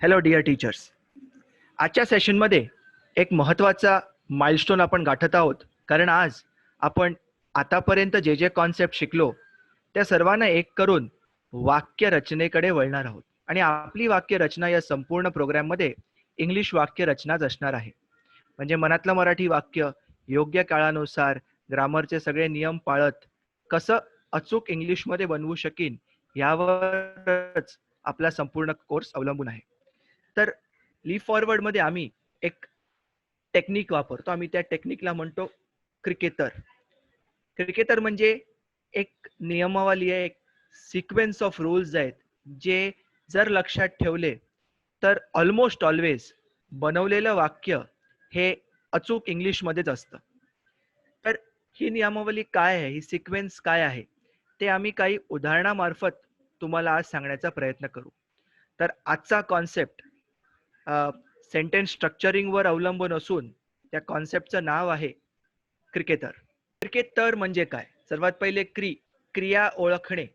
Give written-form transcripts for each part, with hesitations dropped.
Hello dear teachers. आजच्या सेशनमध्ये एक महत्त्वाचा माइलस्टोन आपण गाठत आहोत, कारण आज आपण आतापर्यंत जे जे कॉन्सेप्ट शिकलो त्या सर्वांना एक करून वाक्य रचनेकडे वळणार आहोत. आणि आपली वाक्य रचना या संपूर्ण प्रोग्राममध्ये इंग्लिश वाक्य रचनाच असणार आहे. म्हणजे मनातलं मराठी वाक्य योग्य काळानुसार ग्रामरचे सगळे नियम पाळत कसं अचूक इंग्लिशमध्ये बनवू शकीन यावरच आपला संपूर्ण कोर्स अवलंबून आहे. तर लीप फॉरवर्ड मध्ये आम्ही एक टेक्निक वापरतो. आम्ही त्या टेक्निकला म्हणतो क्रिकेटर. क्रिकेटर म्हणजे एक नियमावली आहे, एक सिक्वेन्स ऑफ रूल्स आहेत, जे जर लक्षात ठेवले तर ऑलमोस्ट ऑलवेज बनवलेलं वाक्य हे अचूक इंग्लिशमध्येच असतं. तर ही नियमावली काय आहे, ही सिक्वेन्स काय आहे, ते आम्ही काही उदाहरणामार्फत तुम्हाला आज सांगण्याचा प्रयत्न करू. तर आजचा कॉन्सेप्ट सेंटेन्स स्ट्रक्चरिंगवर अवलंबून असून त्या कॉन्सेप्टचं नाव आहे क्रिकेटर. क्रिकेटर म्हणजे काय? सर्वात पहिले क्रिया ओळखणे.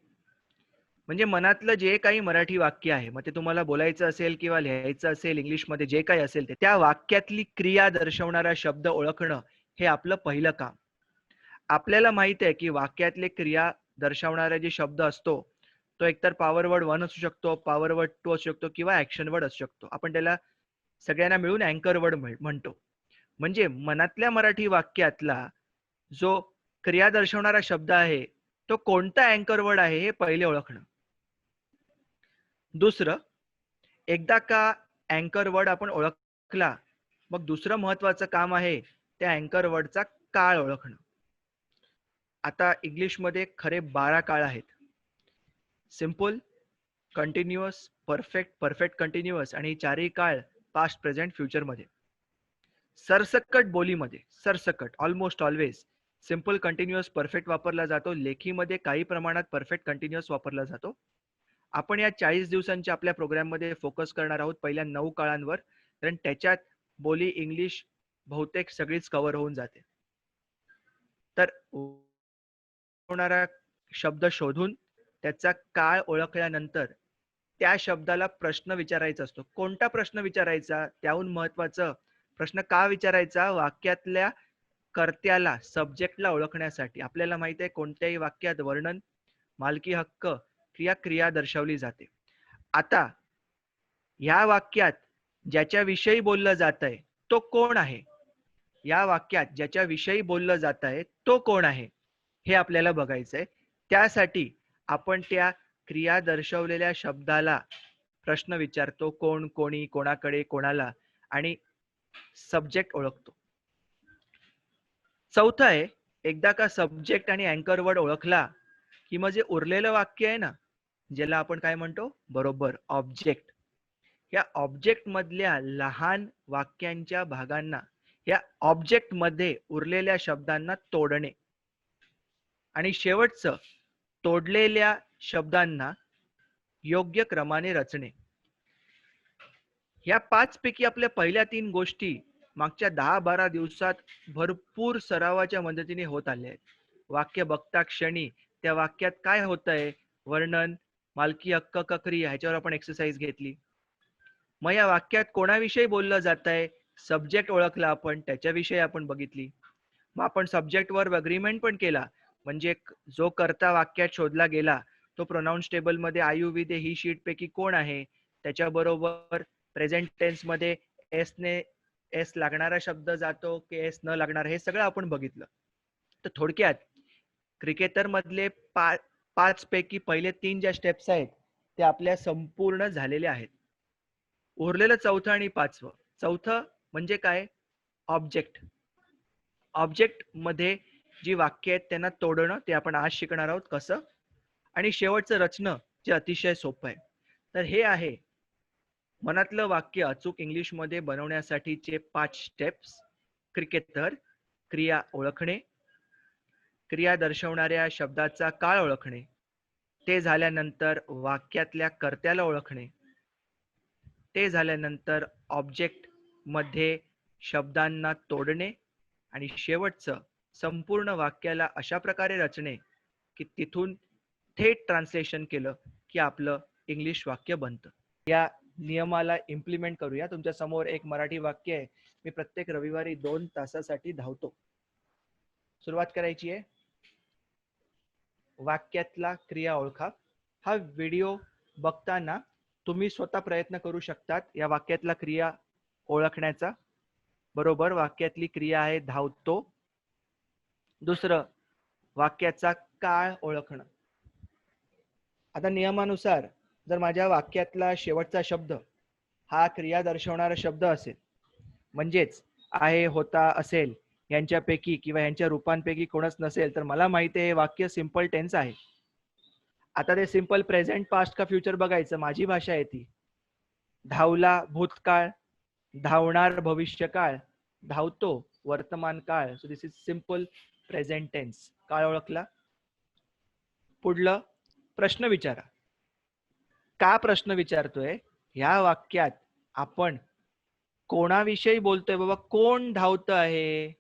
म्हणजे मनातलं जे काही मराठी वाक्य आहे, मग ते तुम्हाला बोलायचं असेल किंवा लिहायचं असेल, इंग्लिशमध्ये जे काही असेल ते त्या वाक्यातली क्रिया दर्शवणारा शब्द ओळखणं हे आपलं पहिलं काम. आपल्याला माहित आहे की वाक्यातले क्रिया दर्शवणारा जे शब्द असतो तो एकतर पॉवर वर्ड 1 असू शकतो, पॉवर वर्ड 2 असू शकतो किंवा ऍक्शन वर्ड असू शकतो. आपण त्याला सगळ्यांना मिळून अँकर वर्ड म्हणतो. म्हणजे मनातल्या मराठी वाक्यातला जो क्रिया दर्शवणारा शब्द आहे तो कोणता अँकर वर्ड आहे हे पहिले ओळखणं. दुसरं, एकदा का अँकर वर्ड आपण ओळखला, मग दुसरं महत्वाचं काम आहे त्या अँकर वर्डचा काळ ओळखणं. आता इंग्लिशमध्ये खरे 12 काळ आहेत. Simple, continuous, perfect, perfect continuous आणि चारही काळ पास्ट, प्रेझेंट, फ्युचर मध्ये. सरसकट बोलीमध्ये सरसकट almost always simple, continuous, perfect वापरला जातो. लेखीमध्ये काही प्रमाणात परफेक्ट कंटिन्युअस वापरला जातो. आपण या 40 दिवसांच्या आपल्या प्रोग्राममध्ये फोकस करणार आहोत पहिल्या 9 काळांवर, कारण त्याच्यात बोली इंग्लिश बहुतेक सगळीच कव्हर होऊन जाते. तर होणारा शब्द शोधून त्याचा काळ ओळखल्यानंतर त्या शब्दाला प्रश्न विचारायचा असतो. कोणता प्रश्न विचारायचा? त्याहून महत्वाचं, प्रश्न का विचारायचा? वाक्यातल्या कर्त्याला, सब्जेक्टला ओळखण्यासाठी. आपल्याला माहिती आहे कोणत्याही वाक्यात वर्णन, मालकी हक्क, क्रिया दर्शवली जाते. आता या वाक्यात ज्याच्याविषयी बोललं जात आहे तो कोण आहे? या वाक्यात ज्याच्याविषयी बोललं जात आहे तो कोण आहे हे आपल्याला बघायचं आहे. त्यासाठी आपण त्या क्रिया दर्शवलेल्या शब्दाला प्रश्न विचारतो, कोण, कोणी, कोणाकडे, कोणाला, आणि सब्जेक्ट ओळखतो. चौथा आहे, एकदा का सब्जेक्ट आणि अँकर वर्ड ओळखला की मग जे उरलेलं वाक्य आहे ना, ज्याला आपण काय म्हणतो? बरोबर, ऑब्जेक्ट. या ऑब्जेक्ट मधल्या लहान वाक्यांच्या भागांना, या ऑब्जेक्ट मध्ये उरलेल्या शब्दांना तोडणे, आणि शेवटचं तोडलेल्या शब्दांना योग्य क्रमाने रचणे. या 5 पैकी आपल्या पहिल्या 3 गोष्टी मागच्या 10-12 दिवसात भरपूर सरावाच्या मदतीने होत आल्या आहेत. वाक्य बघता क्षणी त्या वाक्यात काय होतंय, वर्णन, मालकी हक्क, क्रिया, ह्याच्यावर आपण एक्सरसाइज घेतली. मग या वाक्यात कोणाविषयी बोललं जात आहे, सब्जेक्ट ओळखला आपण, त्याच्याविषयी आपण बघितली. मग आपण सब्जेक्टवर अग्रीमेंट पण केला, म्हणजे जो कर्ता वाक्यात शोधला गेला तो प्रोनाउन्स टेबल मध्ये I you we they he she it पैकी कोण आहे, त्याच्याबरोबर प्रेझेंट टेन्स मध्ये एस लागणारा शब्द जातो की एस न लागणार, हे सगळं आपण बघितलं. तर थोडक्यात क्रिकेटर मधले 5 पैकी पहिले 3 ज्या स्टेप्स आहेत ते आपल्या संपूर्ण झालेले आहेत. उरलेलं चौथं आणि पाचवं. चौथं म्हणजे काय? ऑब्जेक्ट. ऑब्जेक्ट मध्ये जी वाक्य आहेत त्यांना तोडणं, ते आपण आज शिकणार आहोत कसं. आणि शेवटचं रचना, जे अतिशय सोपं आहे. तर हे आहे मनातलं वाक्य अचूक इंग्लिश मध्ये बनवण्यासाठीचे 5 स्टेप्स. क्रिकेटर, क्रिया ओळखणे, क्रिया दर्शवणाऱ्या शब्दाचा काळ ओळखणे, ते झाल्यानंतर वाक्यातल्या कर्त्याला ओळखणे, ते झाल्यानंतर ऑब्जेक्ट मध्ये शब्दांना तोडणे, आणि शेवटचं संपूर्ण वाक्याला अशा प्रकारे रचणे की तिथून थेट ट्रान्सलेशन केलं की आपलं इंग्लिश वाक्य बनतं. या नियमाला इम्प्लिमेंट करूया. तुमच्या समोर एक मराठी वाक्य आहे. मी प्रत्येक रविवारी 2 तासासाठी धावतो. सुरुवात करायची आहे. वाक्यातला क्रिया ओळखा. हा व्हिडिओ बघताना तुम्ही स्वतः प्रयत्न करू शकतात या वाक्यातला क्रिया ओळखण्याचा. बरोबर, वाक्यातली क्रिया आहे धावतो. दुसरं, वाक्याचा काळ ओळखणं. आता नियमानुसार जर माझ्या वाक्यातला शेवटचा शब्द हा क्रिया दर्शवणारा शब्द असेल, म्हणजेच आहे, होता, असेल यांच्यापैकी किंवा यांच्या रूपांपैकी कोणच नसेल, तर मला माहिती आहे हे वाक्य सिंपल टेन्स आहे. आता ते सिंपल प्रेझेंट, पास्ट का फ्युचर बघायचं, माझी भाषा आहे ती. धावला भूतकाळ, धावणार भविष्यकाळ, धावतो वर्तमान काळ. So this is simple present tense. काळ ओळखला. पुढलं, प्रश्न विचारा. का प्रश्न विचारतोय? ह्या वाक्यात आपण कोणाविषयी बोलतोय बाबा, कोण धावतं आहे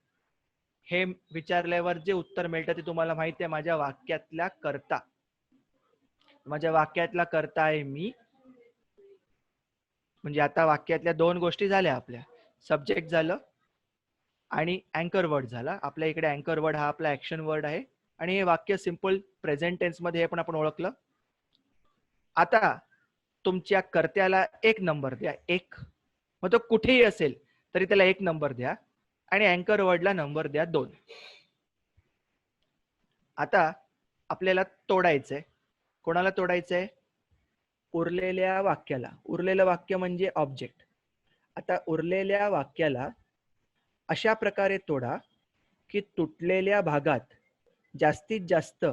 हे विचारल्यावर जे उत्तर मिळतं ते तुम्हाला माहिती आहे, माझ्या वाक्यातला कर्ता. माझ्या वाक्यातला कर्ता आहे मी. म्हणजे आता वाक्यातल्या 2 गोष्टी झाल्या आपल्या, सब्जेक्ट झालं आणि अँकर वर्ड झाला. आपल्या इकडे अँकर वर्ड हा आपला ऍक्शन वर्ड आहे आणि हे वाक्य सिंपल प्रेझेंट टेन्स मध्ये हे पण आपण ओळखलं. आता तुमच्या कर्त्याला 1 नंबर द्या, 1. मग तो कुठेही असेल तरी त्याला 1 नंबर द्या आणि अँकर वर्डला नंबर द्या 2. आता आपल्याला तोडायचंय. कोणाला तोडायचंय? उरलेल्या वाक्याला. उरलेलं वाक्य म्हणजे ऑब्जेक्ट. आता उरलेल्या वाक्याला अशा प्रकारे तोडा की तुटलेल्या भागात जास्तीत जास्त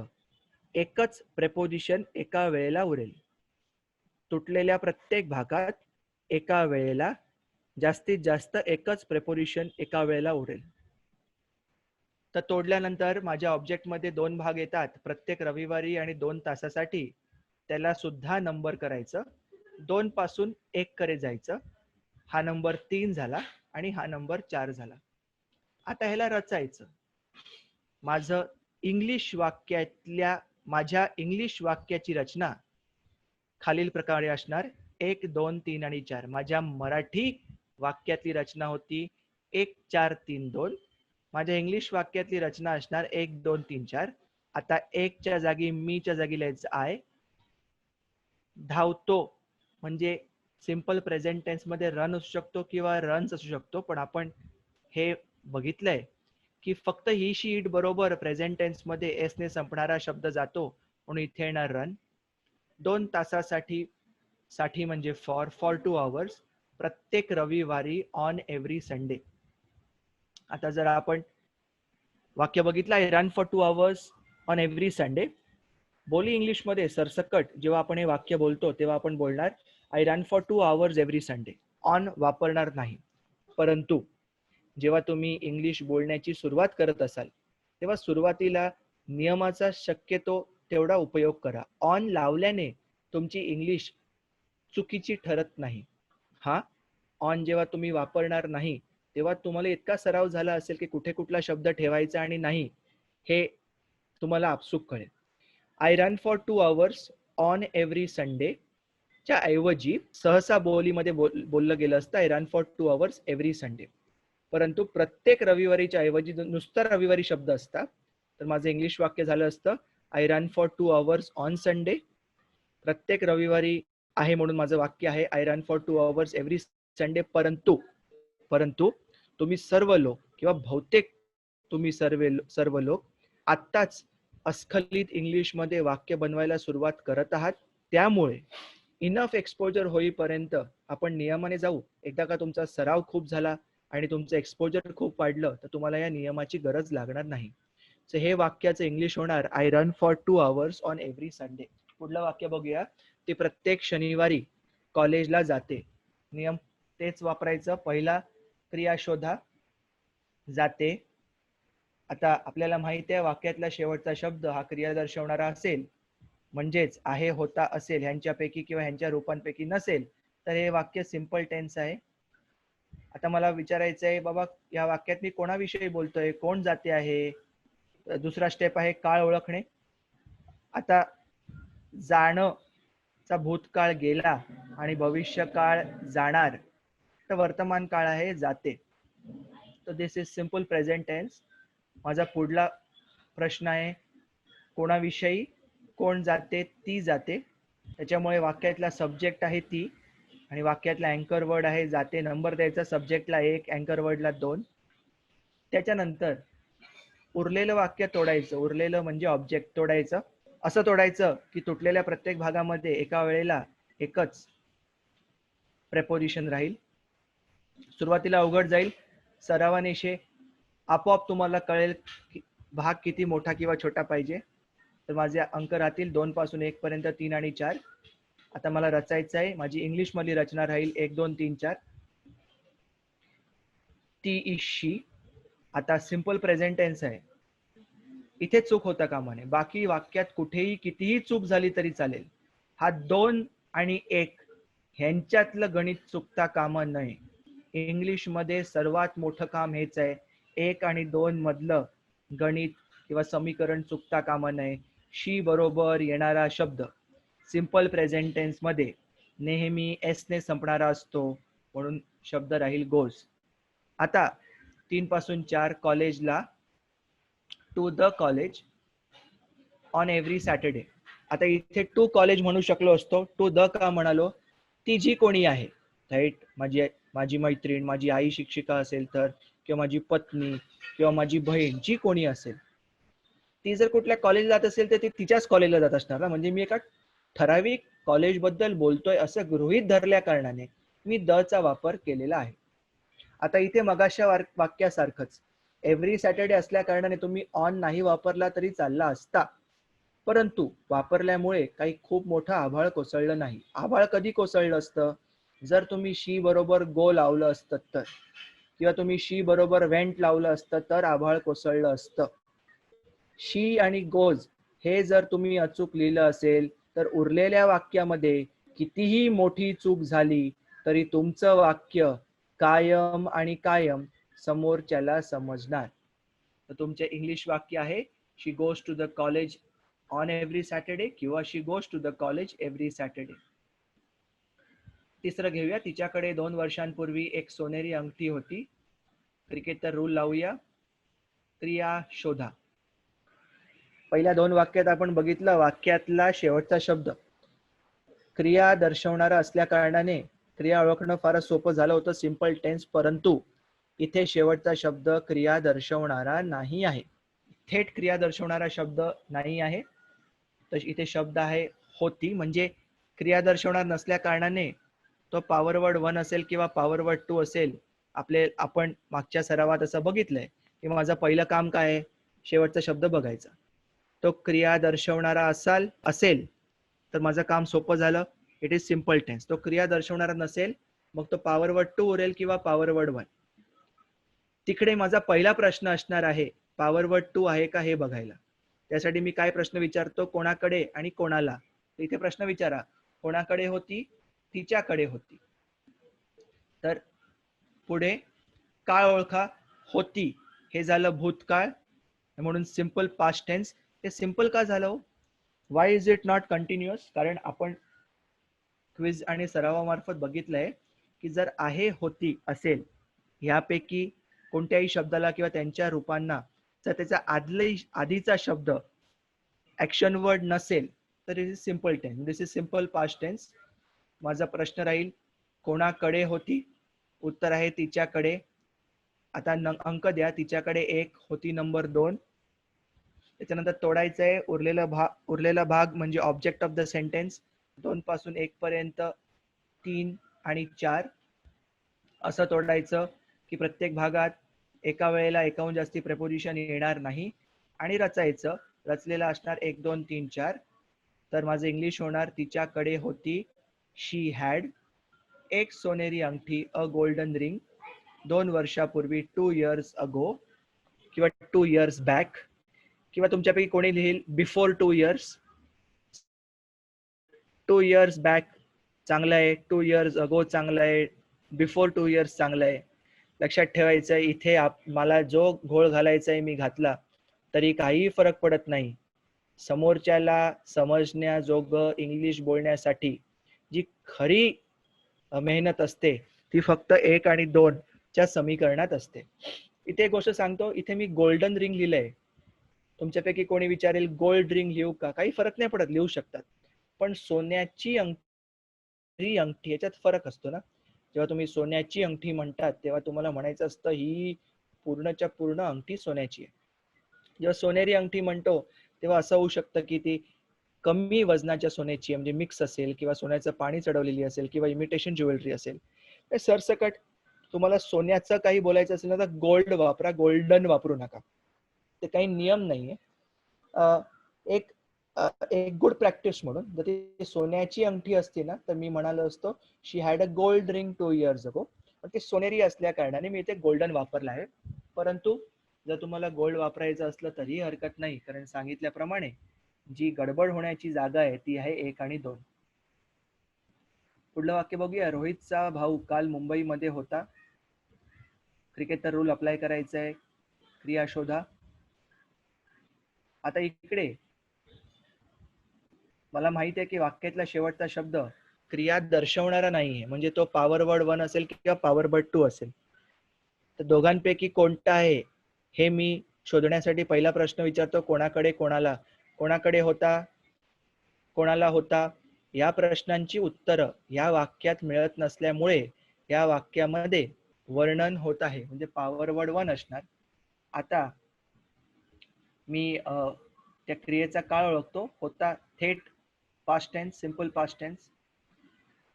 एकच प्रेपोजिशन एका वेळेला उरेल. तुटलेल्या प्रत्येक भागात एका वेळेला जास्तीत जास्त एकच प्रेपोजिशन एका वेळेला उरेल. तर तोडल्यानंतर माझ्या ऑब्जेक्टमध्ये 2 भाग येतात, प्रत्येक रविवारी आणि 2 तासासाठी. त्याला सुद्धा नंबर करायचं. 2 पासून 1 कडे जायचं. हा नंबर 3 झाला आणि हा नंबर 4 झाला. आता ह्याला रचायचं. माझ्या इंग्लिश वाक्याची रचना खालील प्रकारे असणार: 1, 2, 3 आणि 4. माझ्या मराठी वाक्यातली रचना होती 1, 4, 3, 2. माझ्या इंग्लिश वाक्यातली रचना असणार 1, 2, 3, 4. आता 1 च्या जागी मीच्या जागी लिहायचं आय. धावतो म्हणजे सिंपल प्रेझेंट टेन्स मध्ये रन असू शकतो किंवा रन्स असू शकतो, पण आपण हे बघितलंय की फक्त ही शीट बरोबर प्रेझेंट टेन्स मध्ये एस ने संपणारा शब्द जातो, म्हणून इथे येणार रन. 2 तासासाठी म्हणजे फॉर 2 hours, प्रत्येक रविवारी, ऑन एव्हरी संडे. आता जर आपण वाक्य बघितलं आहे run for 2 hours on every Sunday, बोली इंग्लिश मध्ये सरसकट जेव्हा आपण हे वाक्य बोलतो तेव्हा आपण बोलणार I run for 2 hours every Sunday. On वापरणार नाही. परंतु जेव्हा तुम्ही इंग्लिश बोलण्याची सुरुवात करत असाल तेव्हा सुरुवातीला नियमाचा शक्यतो तेवढा उपयोग करा. ऑन लावल्याने तुमची इंग्लिश चुकीची ठरत नाही. हा ऑन जेव्हा तुम्ही वापरणार नाही तेव्हा तुम्हाला इतका सराव झाला असेल की कुठे कुठला शब्द ठेवायचा आणि नाही हे तुम्हाला आपसूक कळेल. I run for 2 hours on every Sunday च्या ऐवजी सहसा बोलीमध्ये बोललं गेलं असतं I run for 2 hours every Sunday. परंतु प्रत्येक रविवारीच्या ऐवजी नुसता रविवारी शब्द असता तर माझं इंग्लिश वाक्य झालं असतं I run for 2 hours on Sunday. प्रत्येक रविवारी आहे म्हणून माझं वाक्य आहे I run for 2 hours every Sunday. परंतु तुम्ही सर्व लोक किंवा बहुतेक तुम्ही सर्व लोक आत्ताच अस्खलित इंग्लिश मध्ये वाक्य बनवायला सुरुवात करत आहात. त्यामुळे इनफ एक्सपोजर होईपर्यंत आपण नियमाने जाऊ. एकदा का तुमचा सराव खूप झाला आणि तुमचं एक्सपोजर खूप वाढलं तर तुम्हाला या नियमाची गरज लागणार नाही. सो हे वाक्याचं इंग्लिश होणार I run for 2 hours on every Sunday. पुढलं वाक्य बघूया. ते प्रत्येक शनिवारी कॉलेजला जाते. नियम तेच वापरायचं. पहिला क्रिया शोधा, जाते. आता आपल्याला माहिती आहे वाक्यातला शेवटचा शब्द हा क्रिया दर्शवणारा असेल, म्हणजेच आहे, होता, असेल ह्यांच्यापैकी किंवा ह्यांच्या रूपांपैकी नसेल तर हे वाक्य सिंपल टेन्स आहे. आता मला विचारायचं आहे बाबा या वाक्यात मी कोणाविषयी बोलतोय, कोण जाते आहे. दुसरा स्टेप आहे काळ ओळखणे. आता जाणं चा भूतकाळ गेला आणि भविष्यकाळ जाणार, तर वर्तमान काळ आहे जाते. तर दिस इज सिंपल प्रेझेंट टेन्स. माझा पुढला प्रश्न आहे कोणाविषयी, कोण जाते, ती जाते. त्याच्यामुळे वाक्यातला सब्जेक्ट आहे ती आणि वाक्यातला अँकर वर्ड आहे जाते. नंबर द्यायचा सब्जेक्टला 1, अँकर वर्डला 2. त्याच्यानंतर उरलेलं वाक्य तोडायचं. उरलेलं म्हणजे ऑब्जेक्ट तोडायचं. असं तोडायचं की तुटलेल्या प्रत्येक भागामध्ये एका वेळेला एकच प्रेपोजिशन राहील. सुरुवातीला अवघड जाईल, सरावानिशे आपोआप तुम्हाला कळेल की भाग किती मोठा किंवा छोटा पाहिजे. तर माझे अंक राहतील 2 पासून 1 पर्यंत, 3 आणि 4. आता मला रचायचं आहे. माझी इंग्लिश मधली रचना राहील 1, 2, 3, 4. ती इज शी. आता सिंपल प्रेझेंट टेन्स आहे, इथे चूक होता कामा नये. बाकी वाक्यात कुठेही कितीही चूक झाली तरी चालेल. हा 2 आणि 1 ह्यांच्यातलं गणित चुकता कामा नये. इंग्लिश मध्ये सर्वात मोठं काम हेच आहे, 1 आणि 2 मधलं गणित किंवा समीकरण चुकता कामा नये. शी बरोबर येणारा शब्द सिंपल प्रेझेंट टेन्स मध्ये नेहमी एस ने संपणारा असतो, म्हणून शब्द राहील गोज. आता 3 पासून 4 कॉलेजला, to the college, on every Saturday. आता इथे टू कॉलेज म्हणू शकलो असतो, टू द का म्हणालो, ती जी कोणी आहे, राईट, माझी मैत्रीण, माझी आई शिक्षिका असेल तर, किंवा माझी पत्नी किंवा माझी बहीण, जी कोणी असेल ती जर कुठल्या कॉलेजला जात असेल तर ती तिच्याच कॉलेजला जात असणार ना. म्हणजे मी एका ठराविक कॉलेज बद्दल बोलतोय असं गृहीत धरल्या कारणाने मी द चा वापर केलेला आहे. आता इथे मगाशा वाक्यासारखंच एव्हरी सॅटर्डे असल्या कारणाने तुम्ही ऑन नाही वापरला तरी चालला असता, परंतु वापरल्यामुळे काही खूप मोठं आभाळ कोसळलं नाही. आभाळ कधी कोसळलं असतं, जर तुम्ही शी बरोबर गो लावलं असतं तर, किंवा तुम्ही शी बरोबर वेंट लावलं असतं तर आभाळ कोसळलं असतं. शी आणि गोज हे जर तुम्ही अचूक लिहिलं असेल तर उरलेल्या वाक्यामध्ये कितीही मोठी चूक झाली तरी तुमचं वाक्य कायम आणि कायम समोरच्याला समजणार. तर तुमचे इंग्लिश वाक्य आहे she goes to the college on every Saturday किंवा she goes to the college every Saturday. तिसरं घेऊया. तिच्याकडे 2 वर्षांपूर्वी एक सोनेरी अंगठी होती. क्रिकेटचा रूल लावूया. क्रिया शोधा. पहिल्या 2 वाक्यात आपण बघितलं, वाक्यातला शेवटचा शब्द क्रिया दर्शवणारा असल्या कारणाने क्रिया ओळखणं फारच सोपं झालं होतं, सिंपल टेन्स. परंतु इथे शेवटचा शब्द क्रिया दर्शवणारा नाही आहे, थेट क्रिया दर्शवणारा शब्द नाही आहे. तर इथे शब्द आहे होती, म्हणजे क्रिया दर्शवणार नसल्या कारणाने तो पॉवर वर्ड 1 असेल किंवा पॉवर वर्ड 2 असेल. आपण मागच्या सरावात असं बघितलंय की माझं पहिलं काम काय आहे, शेवटचा शब्द बघायचा. तो क्रिया दर्शवणारा असेल तर माझं काम सोपं झालं, इट इज सिंपल टेन्स. तो क्रिया दर्शवणारा नसेल मग तो पॉवर वर्ड 2 उरेल किंवा पॉवर वर्ड 1. तिकडे माझा पहिला प्रश्न असणार आहे पॉवर वर्ड 2 आहे का हे बघायला. त्यासाठी मी काय प्रश्न विचारतो, कोणाकडे आणि कोणाला. इथे प्रश्न विचारा, कोणाकडे होती, तिच्याकडे होती. तर पुढे काळ ओळखा, होती हे झालं भूतकाळ, म्हणून सिंपल पास्ट टेन्स. ते सिंपल का झालं, Y is it not continuous? कारण आपण क्विज आणि सरावामार्फत बघितलंय की जर आहे होती असेल ह्यापैकी कोणत्याही शब्दाला किंवा त्यांच्या रूपांना जर त्याचा आधीचा शब्द ऍक्शन वर्ड नसेल तर it is simple tense. This is simple past tense. माझा प्रश्न राहील कोणाकडे होती, उत्तर आहे तिच्याकडे. आता अंक द्या, तिच्याकडे 1 होती नंबर 2. त्याच्यानंतर तोडायचं आहे उरलेला भाग म्हणजे ऑब्जेक्ट ऑफ द सेंटेन्स. 2 पासून 1 पर्यंत 3 आणि 4 असं तोडायचं की प्रत्येक भागात एका वेळेला एकाहून जास्ती प्रेपोजिशन येणार नाही. आणि रचायचं, रचलेलं असणार 1, 2, 3, 4. तर माझं इंग्लिश होणार तिच्याकडे होती, शी हॅड, एक सोनेरी अंगठी, अ गोल्डन रिंग, 2 वर्षापूर्वी, 2 इयर्स अगो किंवा 2 इयर्स बॅक, किंवा तुमच्यापैकी कोणी लिहिल बिफोर 2 इयर्स. 2 इयर्स बॅक चांगलं आहे, 2 इयर्स अगो चांगलं आहे, बिफोर 2 इयर्स चांगलं आहे. लक्षात ठेवायचं आहे इथे मला जो घोळ घालायचा आहे मी घातला तरी काही फरक पडत नाही. समोरच्याला समजण्याजोगं इंग्लिश बोलण्यासाठी जी खरी मेहनत असते ती फक्त 1 आणि 2 च्या समीकरणात असते. इथे एक गोष्ट सांगतो, इथे मी गोल्डन रिंग लिहिलंय. तुमच्यापैकी कोणी विचारेल गोल्ड रिंग लिहू का? काही फरक नाही पडत, लिहू शकतात. पण सोन्याची अंगठी याच्यात फरक असतो ना. जेव्हा तुम्ही सोन्याची अंगठी म्हणतात तेव्हा तुम्हाला म्हणायचं असतं ही पूर्णच्या पूर्ण अंगठी सोन्याची आहे. जेव्हा सोनेरी अंगठी म्हणतो तेव्हा असं होऊ शकतं की ती कमी वजनाच्या सोन्याची म्हणजे मिक्स असेल किंवा सोन्याचं पाणी चढवलेली असेल किंवा इमिटेशन ज्वेलरी असेल. सरसकट तुम्हाला सोन्याचं काही बोलायचं असेल ना तर गोल्ड वापरा, गोल्डन वापरू नका. ते काही नियम नाहीये. एक एक गुड प्रॅक्टिस म्हणून जर ती सोन्याची अंगठी असती ना तर मी म्हणालो असतो she had a gold ring 2 years ago. पण ती सोनेरी असल्या कारणाने मी इथे गोल्डन वापरलं आहे. परंतु जर तुम्हाला गोल्ड वापरायचं असलं तरी हरकत नाही, कारण सांगितल्याप्रमाणे जी गडबड होण्याची जागा आहे ती आहे 1 आणि 2. पुढलं वाक्य बघूया. रोहितचा भाऊ काल मुंबईमध्ये होता. क्रिकेटचा रूल अप्लाय करायचा आहे. क्रिया शोधा. आता इकडे मला माहिती आहे की वाक्यातला शेवटचा शब्द क्रिया दर्शवणारा नाहीये, म्हणजे तो पॉवर वर्ड 1 असेल किंवा पॉवर वर्ड 2 असेल. तर दोघांपैकी कोणता आहे हे मी शोधण्यासाठी पहिला प्रश्न विचारतो, कोणाकडे कोणाला. कोणाकडे होता, कोणाला होता, या प्रश्नांची उत्तरं या वाक्यात मिळत नसल्यामुळे या वाक्यामध्ये वर्णन होत आहे, म्हणजे पॉवर वर्ड 1 असणार. आता मी त्या क्रियेचा काळ ओळखतो. होता थेट past tense, simple past tense.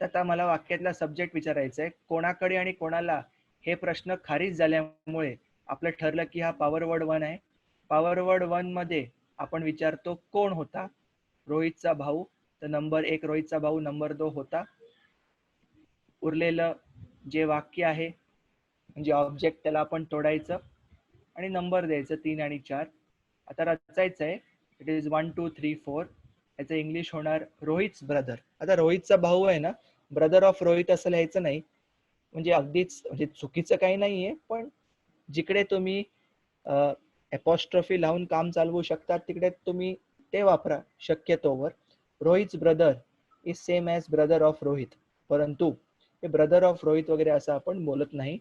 तर आता मला वाक्यातला सब्जेक्ट विचारायचा आहे. कोणाकडे आणि कोणाला हे प्रश्न खारिज झाल्यामुळे आपलं ठरलं की हा पॉवर वर्ड 1 आहे. पॉवर वर्ड 1 मध्ये आपण विचारतो कोण होता. रोहितचा भाऊ. तर नंबर 1 रोहितचा भाऊ, नंबर 2 होता. उरलेलं जे वाक्य आहे म्हणजे ऑब्जेक्ट त्याला आपण तोडायचं आणि नंबर द्यायचं 3 आणि 4. आता रचायचं आहे. It is 1 2 3 4. याचं इंग्लिश होणार रोहित's ब्रदर. आता रोहितचा भाऊ आहे ना, ब्रदर ऑफ रोहित असं लिहायचं नाही, म्हणजे अगदीच म्हणजे चुकीचं काही नाहीये, पण जिकडे तुम्ही अपॉस्ट्रॉफी लावून काम चालवू शकतात तिकडे तुम्ही ते वापरा शक्यतोवर. रोहित's brother is same as brother of Rohit. परंतु हे ब्रदर ऑफ रोहित वगैरे असं आपण बोलत नाही,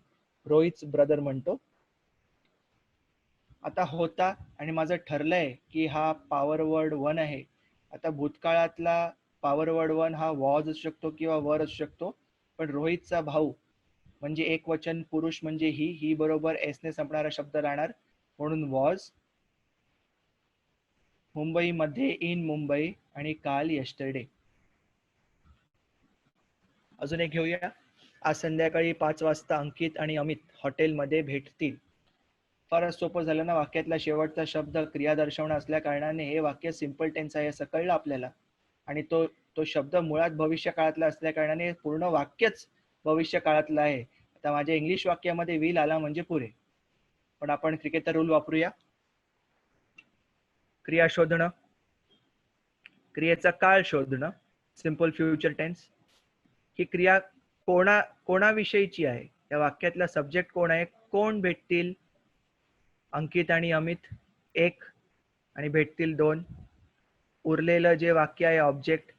रोहित's ब्रदर म्हणतो. आता होता आणि माझं ठरलंय की हा पॉवर वर्ड 1 आहे. आता भूतकाळातला पॉवर वर्ड 1 हा वॉज असू शकतो किंवा वर असू शकतो, पण रोहितचा भाऊ म्हणजे एक वचन पुरुष म्हणजे ही बरोबर एस ने संपणारा शब्द राहणार, म्हणून वॉज. मुंबईमध्ये इन मुंबई आणि काल येस्टरडे. अजून एक घेऊया. आज संध्याकाळी 5 वाजता अंकित आणि अमित हॉटेलमध्ये भेटतील. फारच सोपं झालं ना. वाक्यातला शेवटचा शब्द क्रिया दर्शवणं असल्या कारणाने हे वाक्य सिंपल टेन्स आहे असं कळलं आपल्याला. आणि तो तो शब्द मुळात भविष्य काळातला असल्या कारणाने पूर्ण वाक्यच भविष्य काळातलं आहे. आता माझ्या इंग्लिश वाक्यामध्ये विल आला म्हणजे पुरे. पण आपण क्रिकेटचा रूल वापरूया. क्रिया शोधणं, क्रियेचा काळ शोधणं, सिंपल फ्युचर टेन्स. ही क्रिया कोणाविषयीची आहे. या वाक्यातला सब्जेक्ट कोण आहे. कोण भेटतील. अंकित आणि अमित 1 आणि भेटतील 2. उरलेलं जे वाक्य आहे ऑब्जेक्ट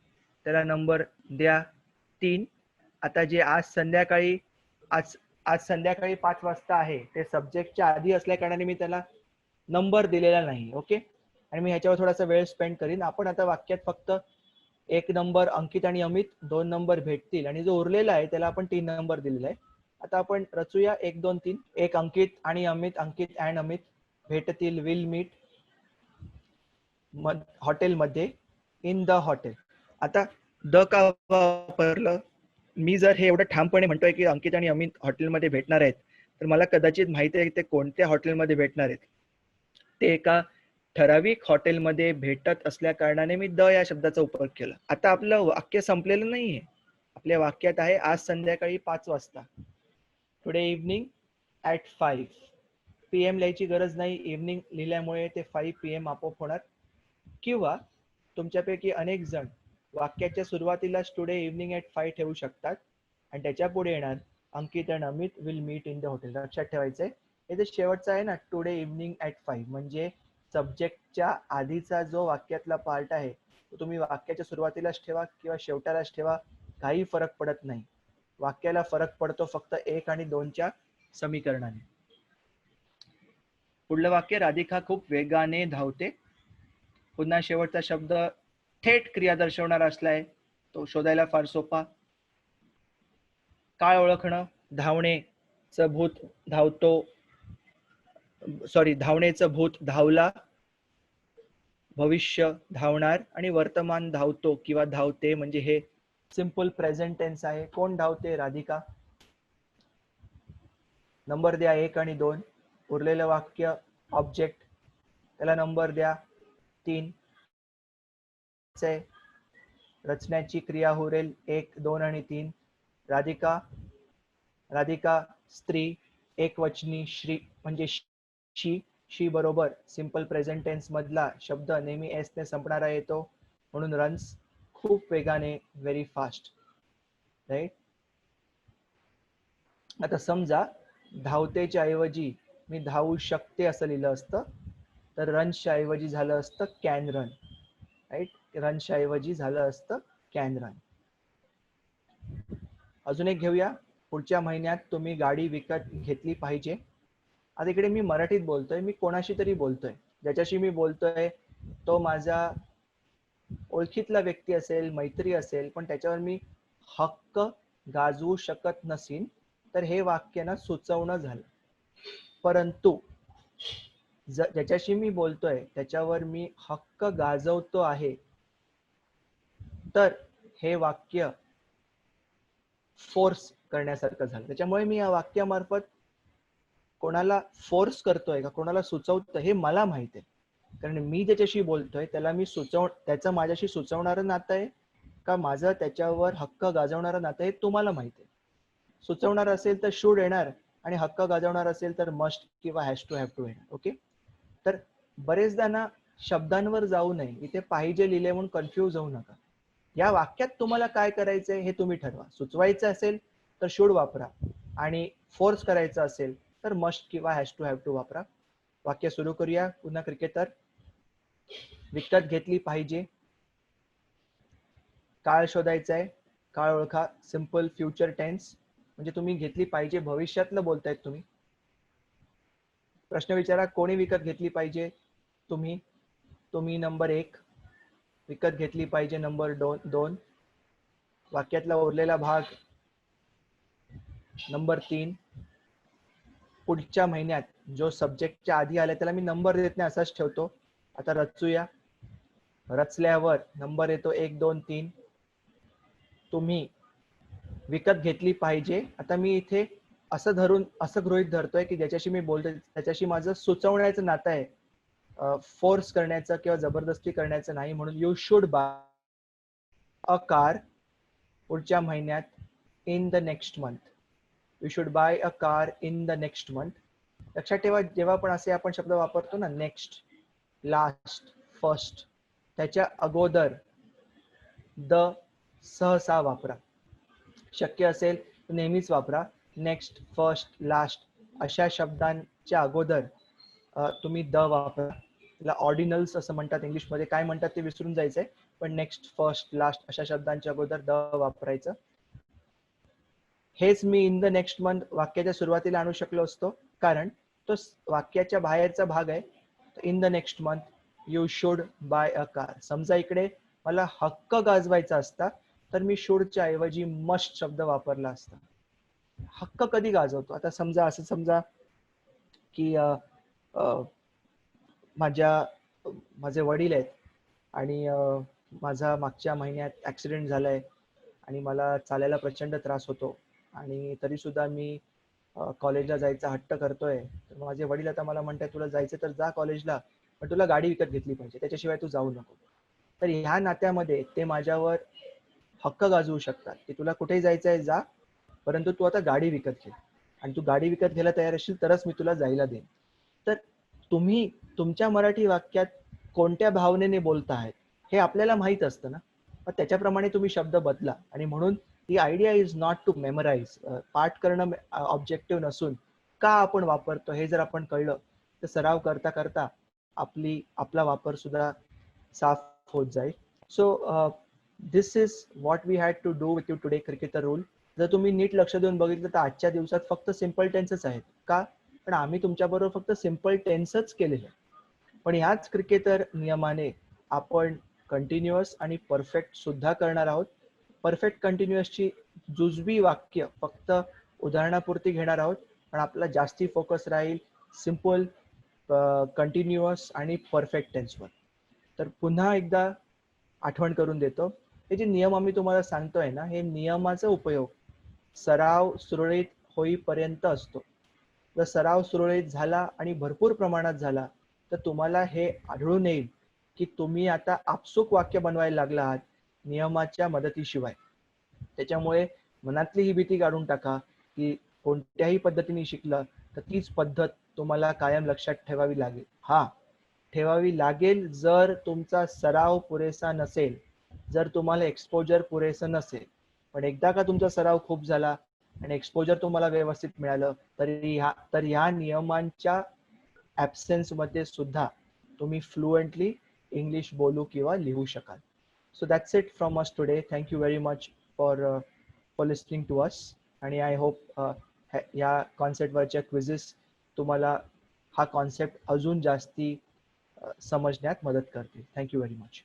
त्याला नंबर द्या 3. आता जे आज संध्याकाळी 5 वाजता आहे ते सब्जेक्टच्या आधी असल्या कारणाने मी त्याला नंबर दिलेला नाही. ओके. आणि मी ह्याच्यावर थोडासा वेळ स्पेंड करीन. आपण आता वाक्यात फक्त 1 नंबर अंकित आणि अमित, 2 नंबर भेटतील आणि जो उरलेला आहे त्याला आपण 3 नंबर दिलेला आहे. आता आपण रचूया 1 2 3. 1 अंकित आणि अमित, अंकित अँड अमित भेटतील, विल मीट हॉटेलमध्ये, इन द हॉटेल. आता द का वापरलं. मी जर हे एवढं ठामपणे म्हणतोय की अंकित आणि अमित हॉटेलमध्ये भेटणार आहेत, तर मला कदाचित माहिती आहे ते कोणत्या हॉटेलमध्ये भेटणार आहेत. ते एका ठराविक हॉटेलमध्ये भेटत असल्या कारणाने मी द या शब्दाचा उपयोग केला. आता आपलं वाक्य संपलेलं नाहीये. आपल्या वाक्यात आहे आज संध्याकाळी 5 वाजता. टुडे इव्हनिंग ॲट 5 PM लिहायची गरज नाही. इव्हनिंग लिहिल्यामुळे ते 5 PM आपोआप होणार. किंवा तुमच्यापैकी अनेक जण वाक्याच्या सुरुवातीलाच टुडे इव्हनिंग ॲट 5 ठेवू शकतात आणि त्याच्या पुढे येणार Ankit and Amit will meet in the hotel. लक्षात ठेवायचंय. हे जे शेवटचं आहे ना टुडे इव्हनिंग ॲट 5 म्हणजे सब्जेक्टच्या आधीचा जो वाक्यातला पार्ट आहे तो तुम्ही वाक्याच्या सुरुवातीलाच ठेवा किंवा शेवटालाच ठेवा, काही फरक पडत नाही. वाक्याला फरक पडतो फक्त 1 आणि 2च्या समीकरणाने. पुढलं वाक्य, राधिका खूप वेगाने धावते. पुन्हा शेवटचा शब्द थेट क्रिया दर्शवणारा असलाय, तो शोधायला फार सोपा. काळ ओळखणं, धावणेचं भूत धावतो, धावणेचं भूत धावला, भविष्य धावणार आणि वर्तमान धावतो किंवा धावते, म्हणजे हे सिंपल प्रेझेंट टेन्स आहे. कोण धावते? राधिका. नंबर द्या 1 आणि 2. उरलेलं वाक्य ऑब्जेक्ट, त्याला नंबर द्या 3. रचण्याची क्रिया उरेल 1, 2 आणि 3. राधिका, राधिका स्त्री, एकवचनी श्री म्हणजे शी. शी बरोबर सिंपल प्रेझेंट टेन्स मधला शब्द नेहमी एस ने संपणारा येतो, म्हणून रन्स खूप वेगाने, व्हेरी फास्ट. राईट. आता समजा धावतेच्या ऐवजी मी धावू शकते असं लिहिलं असतं, तर रनच्या ऐवजी झालं असतं कॅन रन. राईट. रनच्या ऐवजी झालं असतं कॅन रन. अजून एक घेऊया. पुढच्या महिन्यात तुम्ही गाडी विकत घेतली पाहिजे. आता इकडे मी मराठीत बोलतोय, मी कोणाशी तरी बोलतोय. ज्याच्याशी मी बोलतोय तो माझा ओळखीतला व्यक्ती असेल, मैत्री असेल, पण त्याच्यावर मी हक्क गाजवू शकत नसीन, तर हे वाक्य ना सुचवणं झालं. परंतु ज्याच्याशी मी बोलतोय त्याच्यावर मी हक्क गाजवतो आहे, तर हे वाक्य फोर्स करण्यासारखं झालं. त्याच्यामुळे मी या वाक्यामार्फत कोणाला फोर्स करतोय का कोणाला सुचवतोय हे मला माहिती आहे. कारण मी ज्याच्याशी बोलतोय त्याला मी त्याचं माझ्याशी सुचवणारं नातं आहे का माझं त्याच्यावर हक्क गाजवणारं नातं आहे तुम्हाला माहिती आहे. सुचवणार असेल तर शुड येणार आणि हक्क गाजवणार असेल तर मस्ट किंवा हॅज टू हॅव टू येणार. ओके. तर बरेचदा ना शब्दांवर जाऊ नये, इथे पाहिजे लिहिले म्हणून कन्फ्यूज होऊ नका. या वाक्यात तुम्हाला काय करायचंय हे तुम्ही ठरवा. सुचवायचं असेल तर शुड वापरा आणि फोर्स करायचं असेल तर मस्ट किंवा हॅज टू हॅव टू वापरा. वाक्य सुरू करूया. पुन्हा क्रिकेटर, विकत घेतली पाहिजे. काळ शोधायचा आहे, काळ ओळखा. सिंपल फ्युचर टेन्स म्हणजे तुम्ही घेतली पाहिजे, भविष्यातलं बोलतायत तुम्ही. प्रश्न विचारा, कोणी विकत घेतली पाहिजे? तुम्ही. तुम्ही नंबर 1. विकत घेतली पाहिजे नंबर 2. वाक्यातला उरलेला भाग नंबर 3. पुढच्या महिन्यात जो सब्जेक्टच्या आधी आला त्याला मी नंबर देत नाही, असाच ठेवतो. आता रचूया. रचल्यावर नंबर येतो 1, 2, 3. तुम्ही विकत घेतली पाहिजे. आता मी इथे असं गृहीत धरतोय की ज्याच्याशी मी बोलतोय त्याच्याशी माझं सुचवण्याचं नातं आहे, फोर्स करण्याचं किंवा जबरदस्ती करण्याचं नाही. म्हणून you should buy a car पुढच्या महिन्यात in the next month. You should buy a car in the next month. लक्षात ठेवा, जेव्हा पण असे आपण शब्द वापरतो ना, नेक्स्ट, लास्ट, फर्स्ट, त्याच्या अगोदर द सहसा वापरा. शक्य असेल तर नेहमीच वापरा. नेक्स्ट, फर्स्ट, लास्ट अशा शब्दांच्या अगोदर तुम्ही द वापरा. त्याला ऑर्डिनल्स असं म्हणतात इंग्लिशमध्ये. काय म्हणतात ते विसरून जायचंय, पण नेक्स्ट, फर्स्ट, लास्ट अशा शब्दांच्या अगोदर द वापरायचं. हेच मी इन द नेक्स्ट मंथ वाक्याच्या सुरुवातीला आणू शकलो असतो, कारण तो वाक्याच्या बाहेरचा भाग आहे. In the next month you should buy a car. समजा इकडे मला हक्क गाजवायचा असता तर मी शुडच्या ऐवजी मस्ट शब्द वापरला असता. हक्क कधी गाजवतो? आता समजा असं समजा की माझे वडील आहेत आणि माझा मागच्या महिन्यात ऍक्सिडेंट झालाय आणि मला चालायला प्रचंड त्रास होतो आणि तरी सुद्धा मी कॉलेजला जायचा हट्ट करतोय. तर माझे वडील आता मला म्हणतात तुला जायचं तर जा कॉलेजला, पण तुला गाडी विकत घेतली पाहिजे, त्याच्याशिवाय तू जाऊ नको. तर ह्या नात्यामध्ये ते माझ्यावर हक्क गाजवू शकतात की तुला कुठेही जायचंय जा, परंतु तू आता गाडी विकत घे आणि तू गाडी विकत घ्यायला तयार असशील तरच मी तुला जायला देईन. तर तुम्ही तुमच्या मराठी वाक्यात कोणत्या भावनेने बोलताहेत हे आपल्याला माहित असतं ना, मग त्याच्याप्रमाणे तुम्ही शब्द बदला. आणि म्हणून ती idea is not to memorise. पाठ करणं ऑब्जेक्टिव्ह नसून का आपण वापरतो हे जर आपण कळलं तर सराव करता करता आपला वापर सुद्धा साफ होत जाईल. So this is what we had to do with you today cricketer rule. जर तुम्ही नीट लक्ष देऊन बघितलं तर आजच्या दिवसात फक्त सिम्पल टेन्सच आहेत. का? पण आम्ही तुमच्याबरोबर फक्त सिम्पल टेन्सच केलेले. पण ह्याच क्रिकेटर नियमाने आपण कंटिन्युअस आणि परफेक्ट सुद्धा करणार आहोत. परफेक्ट कंटिन्युअसची जुजबी वाक्य फक्त उदाहरणापुरती घेणार आहोत, पण आपला जास्ती फोकस राहील सिम्पल, कंटिन्युअस आणि परफेक्ट टेन्सवर. तर पुन्हा एकदा आठवण करून देतो, हे जे नियम आम्ही तुम्हाला सांगतोय ना, हे नियमाचा उपयोग सराव सुरळीत होईपर्यंत असतो. जर सराव सुरळीत झाला आणि भरपूर प्रमाणात झाला तर तुम्हाला हे आढळून येईल की तुम्ही आता आपसूक वाक्य बनवायला लागला आहात नियमाच्या मदतीशिवाय. त्याच्यामुळे मनातली ही भीती काढून टाका की कोणत्याही पद्धतीने शिकलं तर तीच पद्धत तुम्हाला कायम लक्षात ठेवावी लागेल. हा, ठेवावी लागेल जर तुमचा सराव पुरेसा नसेल, जर तुम्हाला एक्सपोजर पुरेसं नसेल. पण एकदा का तुमचा सराव खूप झाला आणि एक्सपोजर तुम्हाला व्यवस्थित मिळालं तर ह्या नियमांच्या ॲब्सेन्स मध्ये सुद्धा तुम्ही फ्लुएंटली इंग्लिश बोलू किंवा लिहू शकाल. So that's it from us today. Thank you very much for listening to us. आणि आय होप या कॉन्सेप्टवरच्या क्विझेस तुम्हाला हा कॉन्सेप्ट अजून जास्ती समजण्यात मदत करतील. Thank you very much.